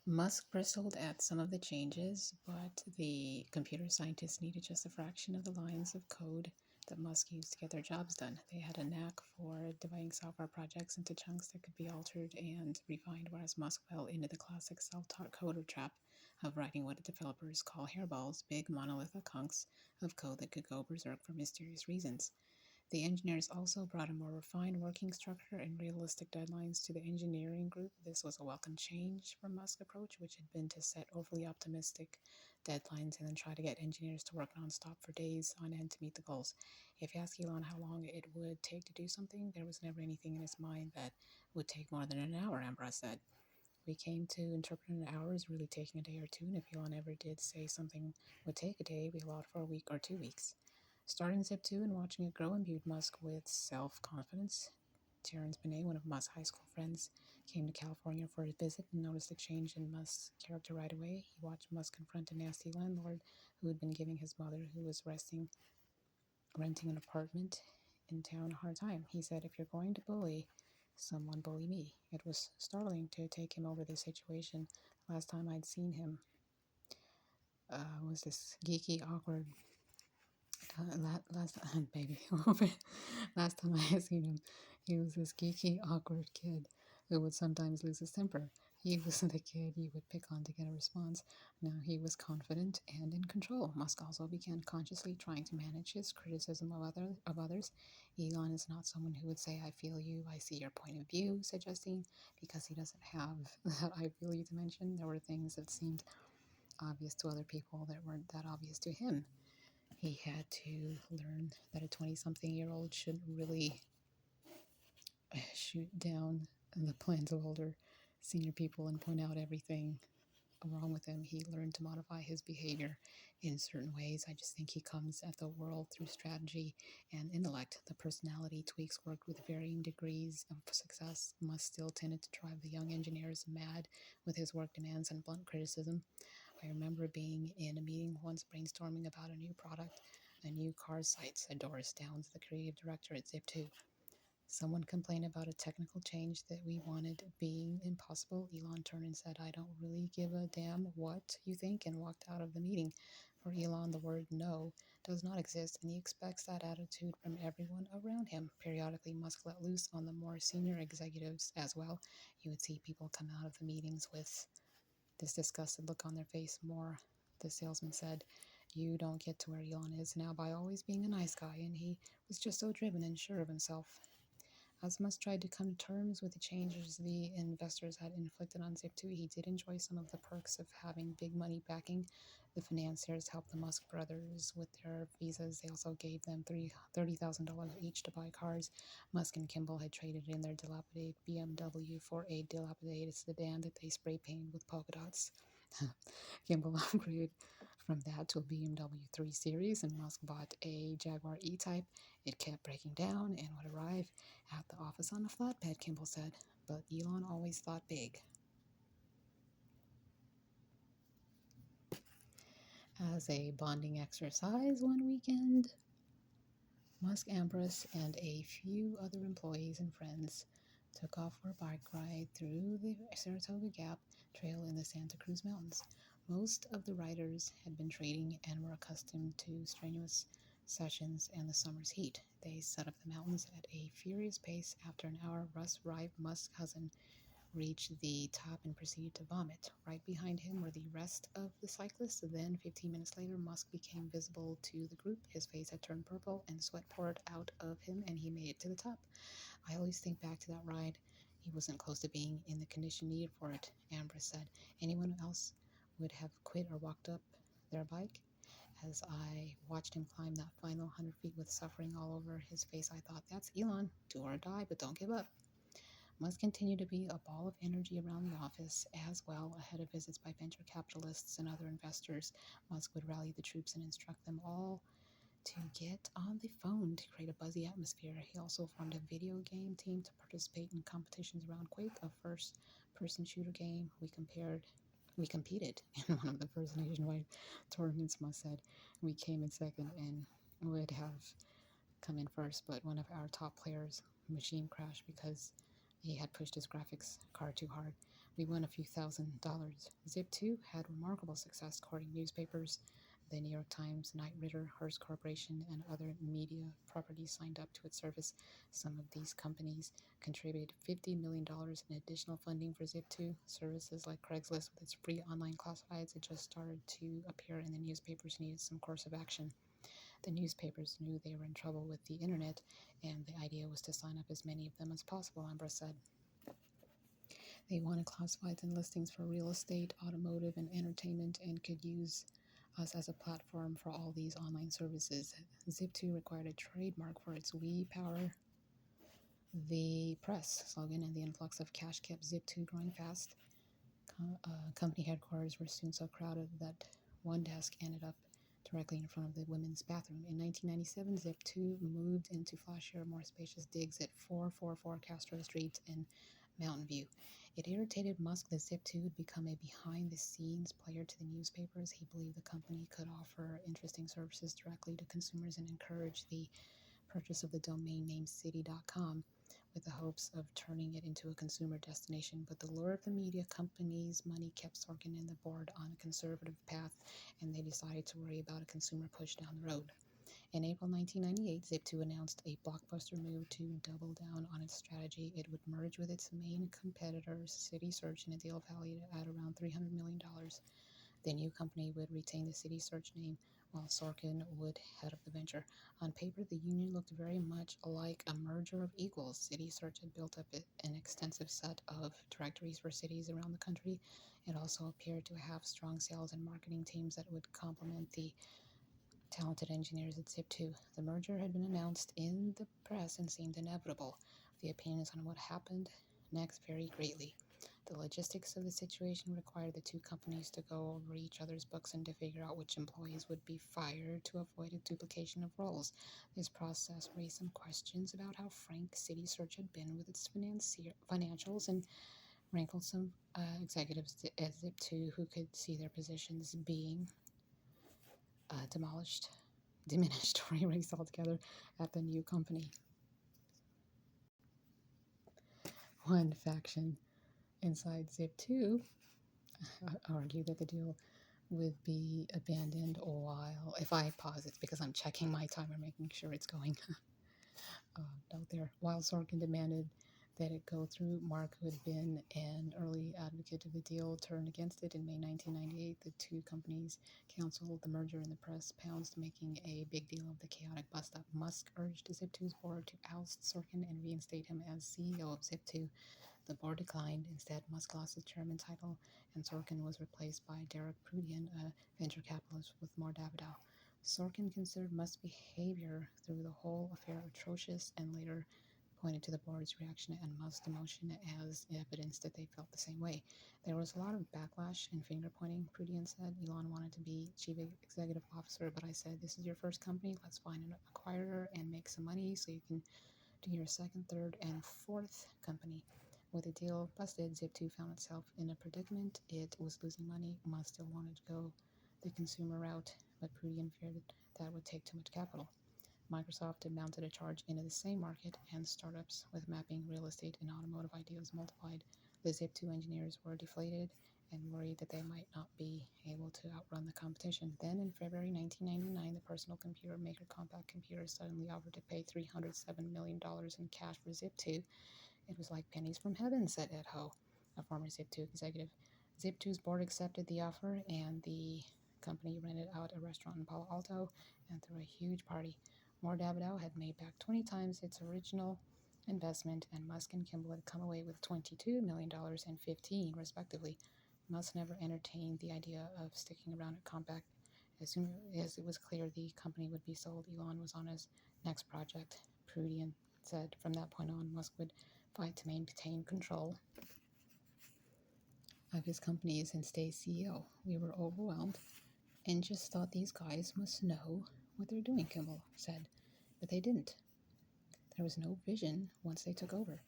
Musk bristled at some of the changes, but the computer scientists needed just a fraction of the lines of code that Musk used to get their jobs done. They had a knack for dividing software projects into chunks that could be altered and refined, whereas Musk fell into the classic self taught coder trap of writing what developers call hairballs, big monolithic hunks of code that could go berserk for mysterious reasons. The engineers also brought a more refined working structure and realistic deadlines to the engineering group. This was a welcome change from Musk's approach, which had been to set overly optimistic deadlines and then try to get engineers to work nonstop for days on end to meet the goals. If you ask Elon how long it would take to do something, there was never anything in his mind that would take more than an hour, Ambrose said. We came to interpret an hour as really taking a day or two, and if Elon ever did say something would take a day, we allowed for a week or 2 weeks. Starting Zip2 and watching it grow imbued Musk with self-confidence. Terrence Benet, one of Musk's high school friends, came to California for a visit and noticed a change in Musk's character right away. He watched Musk confront a nasty landlord who had been giving his mother, who was renting an apartment in town, a hard time. He said, "If you're going to bully someone, bully me." It was startling to take him over this situation. Last time I'd seen him was this geeky, awkward last baby last time I had seen him, he was this geeky, awkward kid who would sometimes lose his temper. He was the kid you would pick on to get a response. Now he was confident and in control. Musk also began consciously trying to manage his criticism of others. Elon is not someone who would say, "I feel you, I see your point of view," said Justine, because he doesn't have that "I feel you" dimension. There were things that seemed obvious to other people that weren't that obvious to him. He had to learn that a 20-something-year-old shouldn't really shoot down the plans of older senior people and point out everything wrong with him. He learned to modify his behavior in certain ways. I just think he comes at the world through strategy and intellect. The personality tweaks worked with varying degrees of success. Musk still tended to drive the young engineers mad with his work demands and blunt criticism. I remember being in a meeting once brainstorming about a new product, a new car site, said Doris Downs, the creative director at Zip2. Someone complained about a technical change that we wanted being impossible. Elon turned and said, "I don't really give a damn what you think," and walked out of the meeting. For Elon, the word no does not exist, and he expects that attitude from everyone around him. Periodically, Musk let loose on the more senior executives as well. You would see people come out of the meetings with this disgusted look on their face. More, the salesman said, "You don't get to where Elon is now by always being a nice guy," and he was just so driven and sure of himself. As Musk tried to come to terms with the changes the investors had inflicted on Zip2, he did enjoy some of the perks of having big money backing. The financiers helped the Musk brothers with their visas. They also gave them $30,000 each to buy cars. Musk and Kimball had traded in their dilapidated BMW for a dilapidated sedan that they spray painted with polka dots. Kimball upgraded from that to a BMW 3 Series, and Musk bought a Jaguar E-Type. It kept breaking down and would arrive at the office on a flatbed, Kimball said. But Elon always thought big. As a bonding exercise one weekend, Musk, Ambrose, and a few other employees and friends took off for a bike ride through the Saratoga Gap Trail in the Santa Cruz Mountains. Most of the riders had been trading and were accustomed to strenuous sessions and the summer's heat. They set up the mountains at a furious pace. After an hour, Russ Rive, Musk's cousin, reached the top and proceeded to vomit. Right behind him were the rest of the cyclists. Then, 15 minutes later, Musk became visible to the group. His face had turned purple and sweat poured out of him, and he made it to the top. "I always think back to that ride. He wasn't close to being in the condition needed for it," Ambrose said. "Anyone else would have quit or walked up their bike." As I watched him climb that final 100 feet with suffering all over his face, I thought, "That's Elon. Do or die, but don't give up." Musk continued to be a ball of energy around the office as well. Ahead of visits by venture capitalists and other investors, Musk would rally the troops and instruct them all to get on the phone to create a buzzy atmosphere. He also formed a video game team to participate in competitions around Quake, a first-person shooter game. We competed in one of the first nationwide tournaments, Musk said. "We came in second and would have come in first, but one of our top players' machine crashed because he had pushed his graphics card too hard. We won a few $1,000s. Zip2 had remarkable success courting newspapers. The New York Times, Knight Ridder, Hearst Corporation, and other media properties signed up to its service. Some of these companies contributed $50 million in additional funding for Zip2. Services like Craigslist, with its free online classifieds, had just started to appear, and the newspapers needed some course of action. The newspapers knew they were in trouble with the internet, and the idea was to sign up as many of them as possible, Ambrose said. They wanted classifieds and listings for real estate, automotive, and entertainment, and could use us as a platform for all these online services. Zip2 required a trademark for its "We Power the Press" slogan, and the influx of cash kept Zip2 growing fast. Company headquarters were soon so crowded that one desk ended up directly in front of the women's bathroom. In 1997, Zip2 moved into flashier, more spacious digs at 444 Castro Street in Mountain View. It irritated Musk that Zip2 would become a behind-the-scenes player to the newspapers. He believed the company could offer interesting services directly to consumers and encourage the purchase of the domain name City.com, with the hopes of turning it into a consumer destination. But the lure of the media company's money kept Sorkin and the board on a conservative path, and they decided to worry about a consumer push down the road. In April 1998, Zip2 announced a blockbuster move to double down on its strategy. It would merge with its main competitor, CitySearch, in a deal valued at around $300 million. The new company would retain the CitySearch name, while Sorkin would head up the venture. On paper, the union looked very much like a merger of equals. CitySearch had built up an extensive set of directories for cities around the country. It also appeared to have strong sales and marketing teams that would complement the talented engineers at Zip2. The merger had been announced in the press and seemed inevitable. The opinions on what happened next varied greatly. The logistics of the situation required the two companies to go over each other's books and to figure out which employees would be fired to avoid a duplication of roles. This process raised some questions about how frank CitySearch had been with its financials, and rankled some executives at Zip2 who could see their positions being diminished or erased altogether at the new company. One faction inside Zip2 argued that the deal would be abandoned while, if I pause, it's because I'm checking my timer, making sure it's going out there. While Sorkin demanded that it go through, Mark, who had been an early advocate of the deal, turned against it. In May 1998, the two companies counseled the merger, and the press pounced, making a big deal of the chaotic bust-up. Musk urged Zip2's board to oust Sorkin and reinstate him as CEO of Zip2. The board declined. Instead, Musk lost his chairman title, and Sorkin was replaced by Derek Prudian, a venture capitalist with More Davidow. Sorkin considered Musk's behavior through the whole affair atrocious, and later pointed to the board's reaction and Musk's demotion as evidence that they felt the same way. There was a lot of backlash and finger-pointing, Prudian said. Elon wanted to be chief executive officer, but I said, this is your first company. Let's find an acquirer and make some money so you can do your second, third, and fourth company. With the deal busted, Zip2 found itself in a predicament. It was losing money. Musk still wanted to go the consumer route, but Prudian feared that would take too much capital. Microsoft had mounted a charge into the same market, and startups with mapping, real estate, and automotive ideas multiplied. The Zip2 engineers were deflated and worried that they might not be able to outrun the competition. Then, in February 1999, the personal computer maker Compaq Computers suddenly offered to pay $307 million in cash for Zip2. It was like pennies from heaven, said Ed Ho, a former Zip2 executive. Zip2's board accepted the offer, and the company rented out a restaurant in Palo Alto and threw a huge party. More Davidow had made back 20 times its original investment, and Musk and Kimball had come away with $22 million and $15, respectively. Musk never entertained the idea of sticking around at Compaq. As soon as it was clear the company would be sold, Elon was on his next project. Prudian said from that point on, Musk would fight to maintain control of his companies and stay CEO. We were overwhelmed and just thought these guys must know what they're doing, Kimball said. But they didn't. There was no vision once they took over.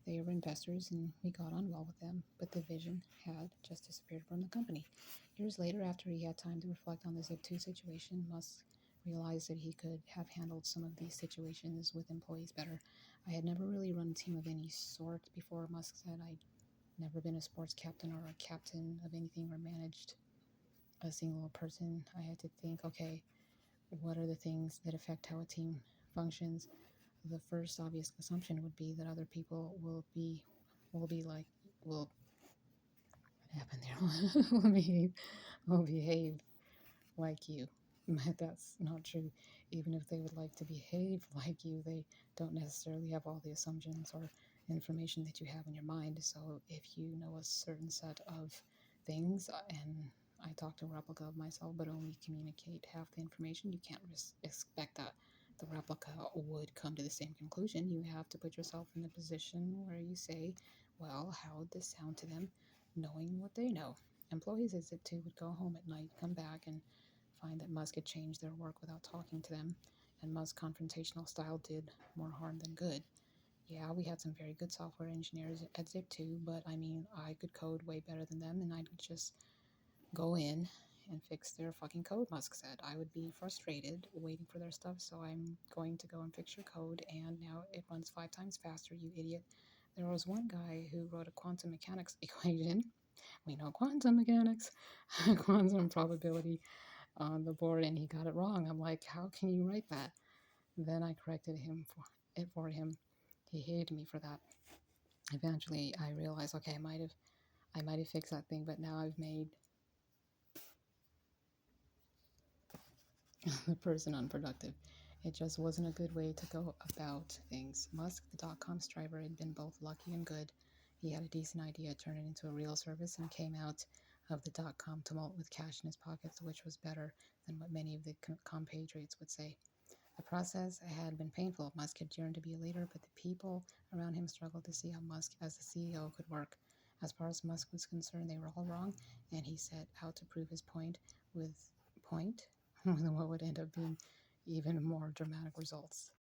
They were investors and we got on well with them, but the vision had just disappeared from the company. Years later, after he had time to reflect on the Zip2 situation, Musk realized that he could have handled some of these situations with employees better. I had never really run a team of any sort before, Musk said. I never been a sports captain or a captain of anything or managed a single person. I had to think, okay, what are the things that affect how a team functions? The first obvious assumption would be that other people will be like will what happened there will behave like you. But that's not true. Even if they would like to behave like you, they don't necessarily have all the assumptions or information that you have in your mind. So if you know a certain set of things, and I talk to a replica of myself, but only communicate half the information, you can't expect that the replica would come to the same conclusion. You have to put yourself in the position where you say, well, how would this sound to them, knowing what they know? Employees at Zip2 would go home at night, come back, and find that Musk had changed their work without talking to them, and Musk's confrontational style did more harm than good. Yeah, we had some very good software engineers at Zip2, but I mean, I could code way better than them, and I'd just go in and fix their fucking code, Musk said. I would be frustrated waiting for their stuff, so I'm going to go and fix your code, and now it runs 5 times faster, you idiot. There was one guy who wrote a quantum mechanics equation. We know quantum mechanics, quantum probability on the board, and he got it wrong. I'm like, how can you write that? Then I corrected him for him. He hated me for that. Eventually, I realized, okay, I might have fixed that thing, but now I've made the person unproductive. It just wasn't a good way to go about things. Musk, the dot-com striver, had been both lucky and good. He had a decent idea, turned it into a real service, and came out of the dot-com tumult with cash in his pockets, which was better than what many of the compatriots would say. The process had been painful. Musk had yearned to be a leader, but the people around him struggled to see how Musk, as the CEO, could work. As far as Musk was concerned, they were all wrong, and he set out to prove his point with what would end up being even more dramatic results.